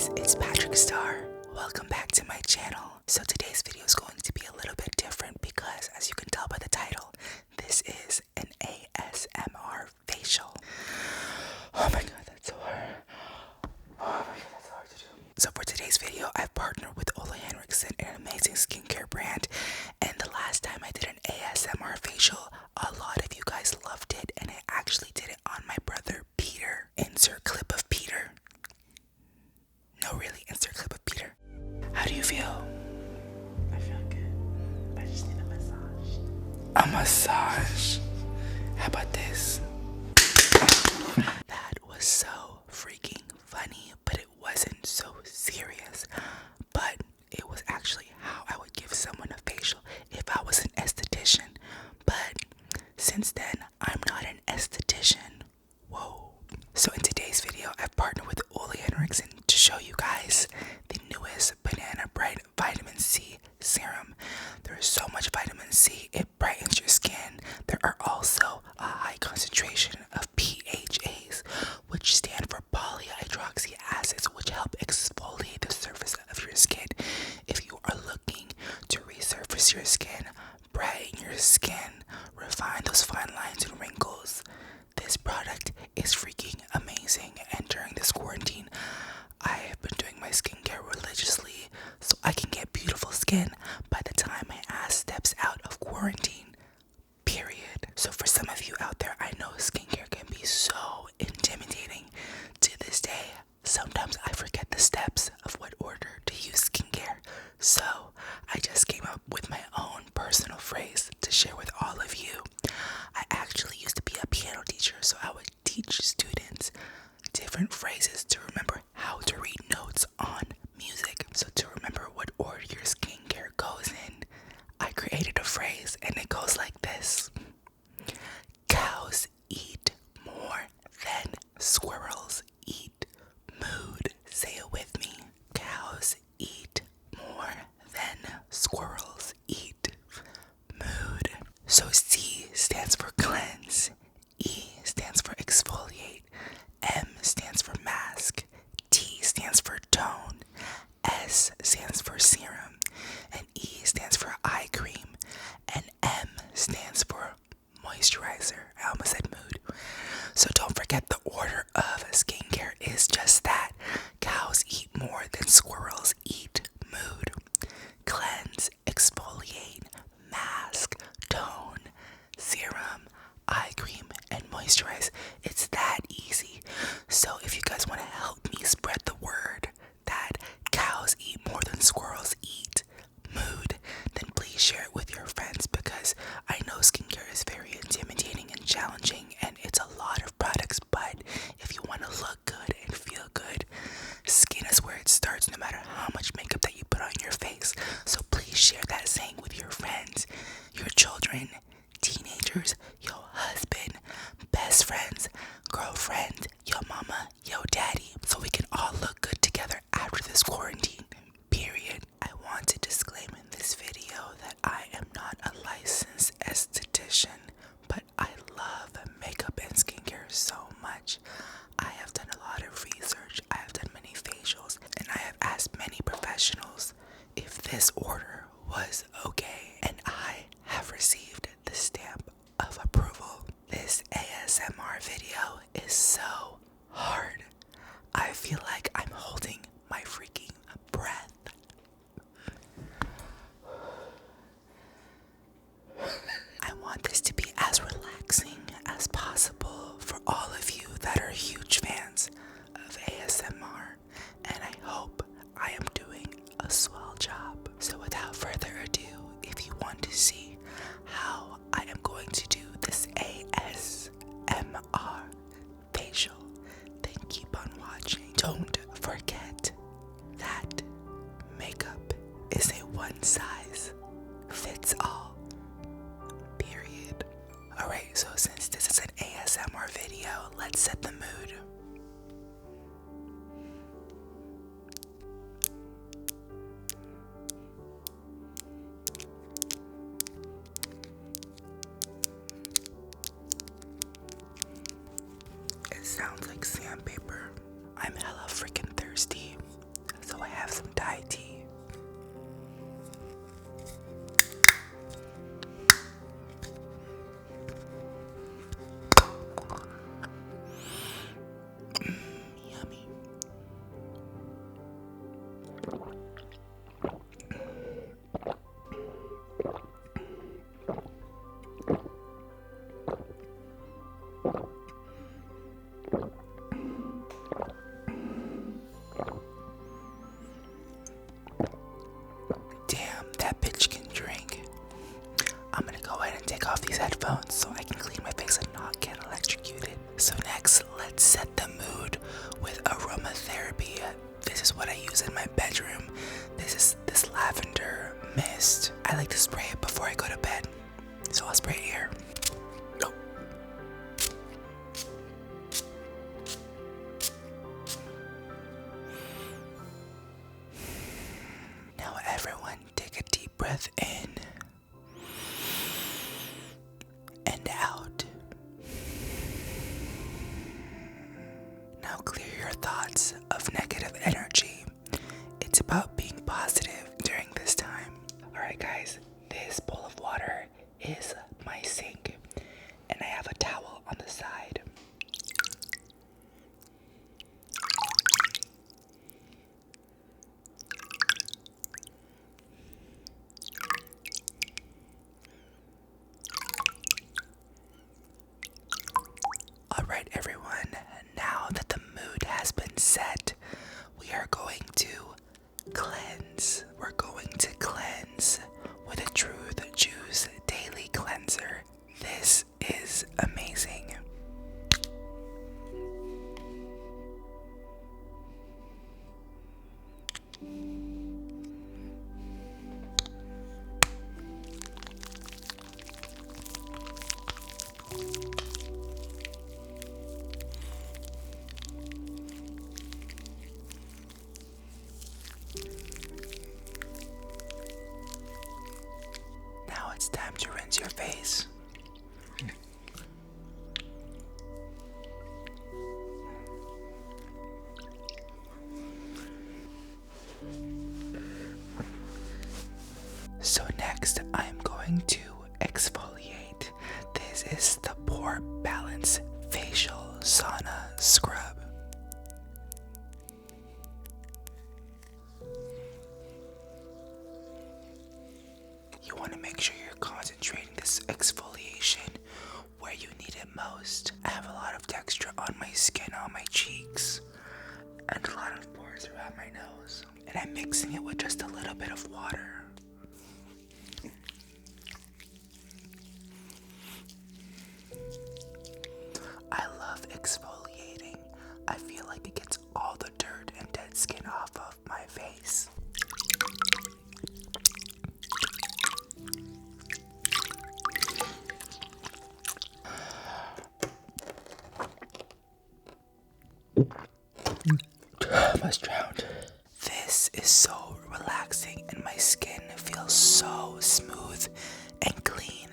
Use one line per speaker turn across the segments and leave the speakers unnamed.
guys, it's PatrickStarrr. Welcome back to my channel. So today's video is going to be a little bit different because, as you can tell by the title, this is an ASMR facial. Oh my god, that's so hard. Oh my god, that's hard to do. So for today's video, I've partnered with Ole Henriksen, an amazing skincare brand, and the last time I did an ASMR facial, a lot of you guys loved it, and I actually did it on my brother Peter. Insert clip of Peter. No, really, insert clip of Peter. How do you feel?
I feel good. I just need a massage.
A massage? How about this? That was so freaking funny, but it wasn't so serious. But it was actually how I would give someone a facial if I was an esthetician. But since then, I'm not an esthetician. Whoa. So in today's video, I've partnered with Ole Henriksen to show you guys the newest Banana Bright Vitamin C Serum. There's so much vitamin C, it brightens your skin. There are also a high concentration of PHAs, which stand for polyhydroxy acids, which help exfoliate the surface of your skin. If you are looking to resurface your skin, brighten your skin, refine those fine lines and wrinkles, this product is freaking amazing. And during this quarantine, I have been doing my skincare religiously so I can get beautiful skin by the time my ass steps out of quarantine, period. So for some of you out there, I know skincare can be so intimidating. To this day, sometimes I forget the steps of what order to use skincare. So I just came up with my own personal phrase to share with all of you. I actually used to be a piano teacher, so I would teach students different phrases to remember how to read notes on music. So to remember what order your skincare goes in, I created a phrase and it goes like this. Cows eat more than squirrels eat. Mood. Say it with me. Cows eat more than squirrels eat. Mood. So C stands for cleanse, E stands for exfoliate, M stands for mask, T stands for tone, S stands for serum, and E stands for eye cream, and M stands for moisturizer. I almost said mood. So don't forget the order of skincare is just that. Cows eat more than squirrels eat. Mood. Cleanse, exfoliate, mask, tone, serum, eye cream, and moisturize. It's that easy. So if you guys want to help me spread the word that cows eat more than squirrels eat, mood, then please share it with your friends, because I know skincare is very intimidating and challenging and it's a lot of products, but if you want to look good and feel good, skin is where it starts no matter how much makeup that you put on your face. So please share that saying with your friends, your children, teenagers, your husband, best friends, girlfriend, your mama, your daddy, so we can all look good together after this quarantine, period. I want to disclaim in this video that I am not a licensed esthetician, but I love makeup and skincare so much. I have done a lot of research, I have done many facials, and I have asked many professionals if this order was okay, and I have received the stamp of approval. This ASMR video is so hard. I feel like I'm holding my freaking breath. I want this to be as relaxing as possible for all of you that are huge fans of ASMR, and I hope I am doing a swell job. So without further ado, if you want to see how I am going to do this ASMR facial, then keep on watching. Don't forget that makeup is a one size fits all, period. Alright, so since this is an ASMR video, let's set the mood. It sounds like sandpaper. I'm hella freaking thirsty. have some Thai tea. Yummy. Damn, that bitch can drink. I'm gonna go ahead and take off these headphones so I can clean my face and not get electrocuted. So next, let's set the mood with aromatherapy. This is what I use in my bedroom. This is this lavender mist. I like to spray it before I go to bed. So I'll spray it here. Oh. Now everyone take a deep breath in and out. Now clear your thoughts of negative energy. It's about being positive during this time. Alright guys, this bowl of water is my sink and I have a towel on the side. Alright everyone, now that the mood has been set, we are going to cleanse. We're going to cleanse with a Truth Juice Daily Cleanser. This is amazing. Now it's time to rinse your face. So next, I'm going to exfoliate. This is the Pore Balance Facial Sauna Scrub. You want to make sure you're concentrating this exfoliation where you need it most. I have a lot of texture on my skin, on my cheeks, and a lot of pores around my nose. And I'm mixing it with just a little bit of water. I love exfoliating. I feel like it gets all the dirt and dead skin off of my face. Almost drowned. This is so relaxing and my skin feels so smooth and clean.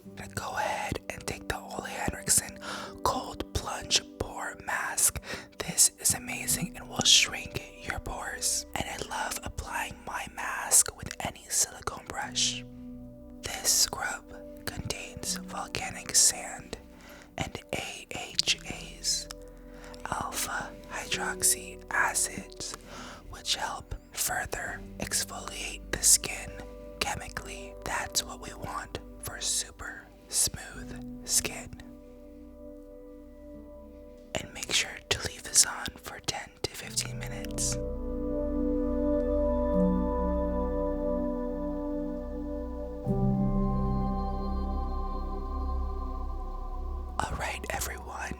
I'm gonna go ahead and take the Ole Henriksen Cold Plunge Pore Mask. This is amazing and will shrink your pores. And I love applying my mask with any silicone brush. This scrub contains volcanic sand and AHAs, alpha hydroxy acids, which help further exfoliate the skin chemically. That's what we want for super smooth skin. And make sure to leave this on for 10 to 15 minutes. Alright everyone,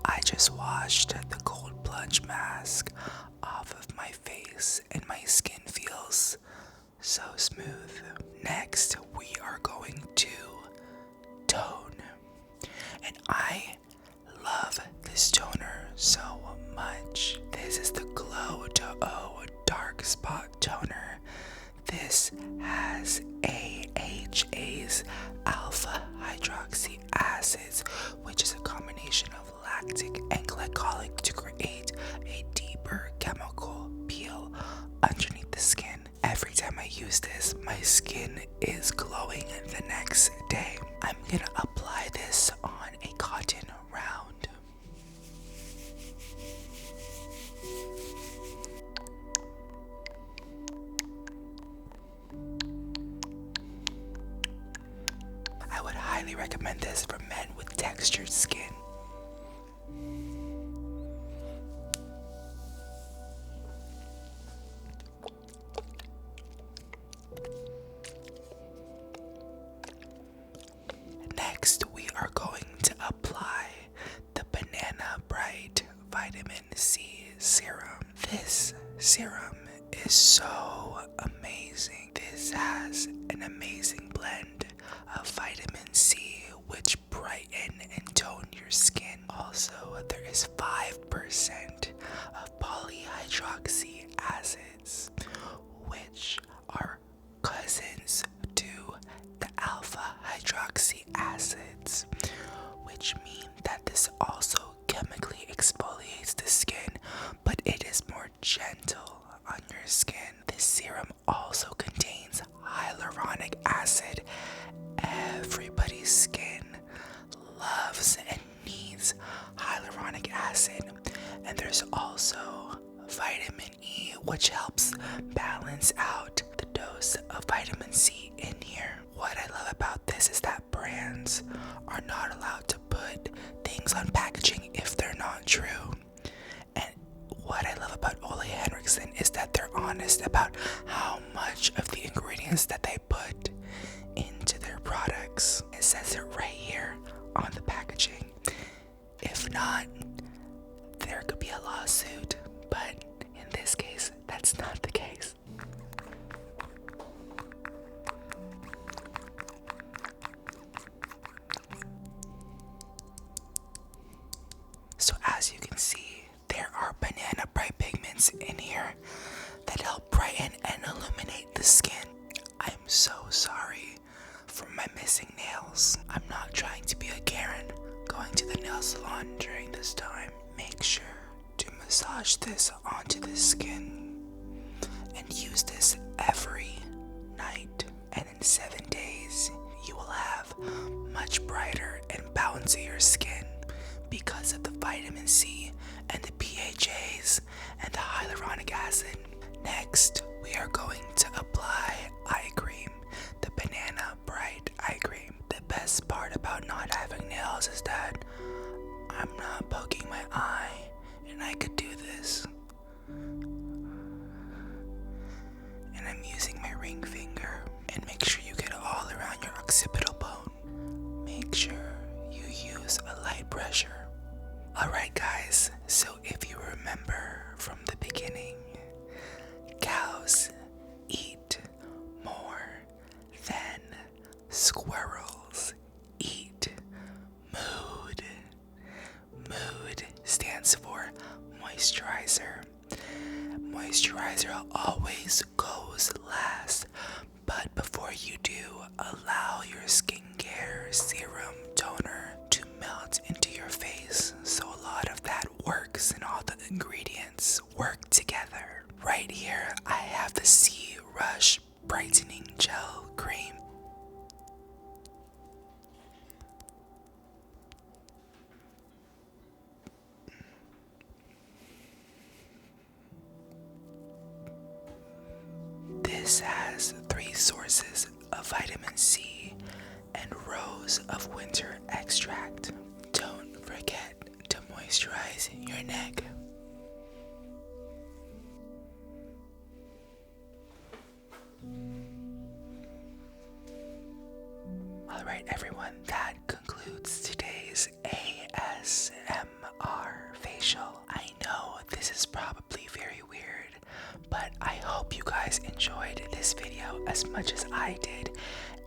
I just washed the cold plunge mask off of my face and my skin feels so smooth. Next, we are going to tone. And I love this toner so much. This is the Glow to O Dark Spot Toner. This has AHAs, alpha hydroxy acids, which is a combination of lactic and glycolic to create a deeper chemical peel your skin. Next, we are going to apply the Banana Bright Vitamin C Serum. This serum is so amazing. This has an amazing blend of vitamin C, which brighten and tone your skin. Also, there is 5% of polyhydroxy acids, which are cousins to the alpha hydroxy acids, which mean that this also chemically exfoliates the skin, but it is more gentle on your skin. This serum also contains hyaluronic acid. Everybody's skin loves and needs hyaluronic acid, and there's also vitamin E, which helps balance out the dose of vitamin C in here. What I love about this is that brands are not allowed to put things on packaging if they're not true. And what I love about Ole Henriksen is that they're honest about how much of the ingredients that they put into their products. It says it right here on the packaging. If not, there could be a lawsuit, but in this case, that's not the case. So as you can see, there are banana bright pigments in here that help brighten and illuminate the skin. I'm so sorry for my missing nails. I'm not trying to be a Karen going to the nail salon during this time. Make sure to massage this onto the skin and use this every night. And in 7 days, you will have much brighter and bouncier skin because of the vitamin C and the PHAs and the hyaluronic acid. Next, we are going to apply eye cream, the Banana Bright eye cream. The best part about not having nails is that I'm not poking my eye, and I could do this. And I'm using my ring finger. And make sure you get all around your occipital bone. Make sure you use a light pressure. Alright guys, so if you remember from the beginning, cows eat more than squirrels eat. Mood. Mood stands for moisturizer. Moisturizer always goes last, but before you do, allow your skincare serum toner to melt into your face, so a lot of that works and all the ingredients work together. Right here, I have the Sea Rush Brightening Gel Cream. This has 3 sources of vitamin C and rows of winter extract. Don't forget to moisturize your neck. Alright everyone, that concludes today's ASMR facial. I know this is probably very weird, but I hope you guys enjoyed this video as much as I did,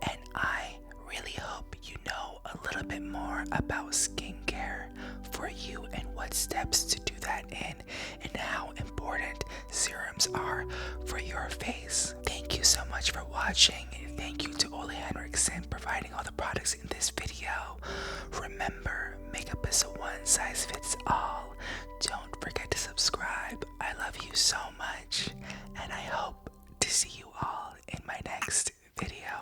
and I really hope you know a little bit more about skincare for you and what steps to do that in, and how important serums are for your face. Thank you so much for watching. Thank you to Ole Henriksen providing all the products in this video. Remember, makeup is a one-size-fits-all. Don't forget to subscribe. I love you so much, and I hope to see you all in my next video.